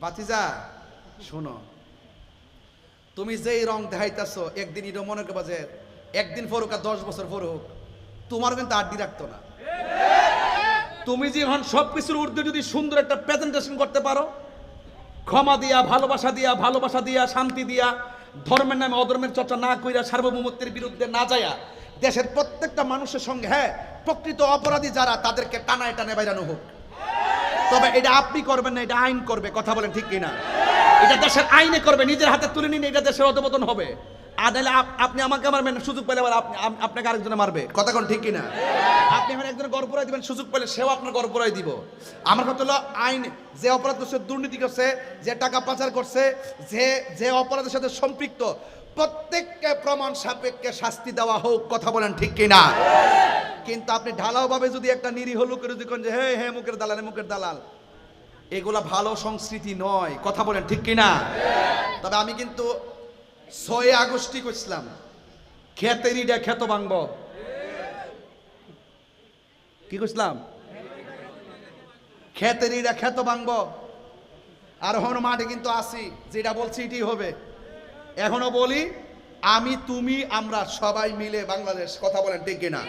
ভাতিজা শোনো, তুমি যেই রং দেখাইতেছো একদিন এটা মনে করবা যে একদিন পড়ুক আর 10 বছর পড়ুক, তোমার কিন্তু আড্ডি রাখতো না। তুমি যখন সবকিছুর ঊর্ধ্বে যদি সুন্দর একটা প্রেজেন্টেশন করতে পারো, ক্ষমা দিয়া, ভালোবাসা দিয়া, শান্তি দিয়া, ধর্মের নামে অধর্মের চর্চা না কইরা, সার্বভৌমত্বের বিরুদ্ধে না যায়া দেশের প্রত্যেকটা মানুষের সঙ্গে, হ্যাঁ, প্রকৃত অপরাধী যারা তাদেরকে টানায় টানায় বাইরানো হোক। তবে এটা আপনি করবেন না, এটা আইন করবে। কথা বলেন ঠিক কিনা? এটা দেশের আইনে করবে, নিজের হাতে তুলে নিন, এটা দেশের অধপতন হবে। আর নাহলে আপনি আমাকে মারবেন, সুযোগ পেলে আবার আপনাকে আরেকজনে মারবে। কথা কোন ঠিক কিনা? আপনি এখন একজনের গড় পড়াই দিবেন, সুযোগ পেলে সেও আপনার গড় পড়াই দিব। আমার কথা হলো আইন, যে অপরাধ করছে, দুর্নীতি করছে, যে টাকা পাচার করছে, যে অপরাধের সাথে সম্পৃক্ত, প্রত্যেককে প্রমাণ সাপেক্ষে শাস্তি দেওয়া হোক। কথা বলেন ঠিক কিনা? কিন্তু আপনি ঢালাও ভাবে যদি একটা নিরীহ লোকের যদি কোন যে হে হে মুখের দালাল, মুখের দালাল, এগুলা ভালো সংস্কৃতি নয়। কথা বলেন ঠিক কিনা? তবে আমি কিন্তু 6 আগস্টই কইছিলাম, খেতেরিটা খেত ভাঙব। কি কইছিলাম? খেতেরিটা খেত ভাঙব। আর এখনো মাঠে কিন্তু আসি, যেটা বলছি এটাই হবে। এখনো বলি, আমি, তুমি, আমরা সবাই মিলে বাংলাদেশ। কথা বলেন ঠিক কিনা?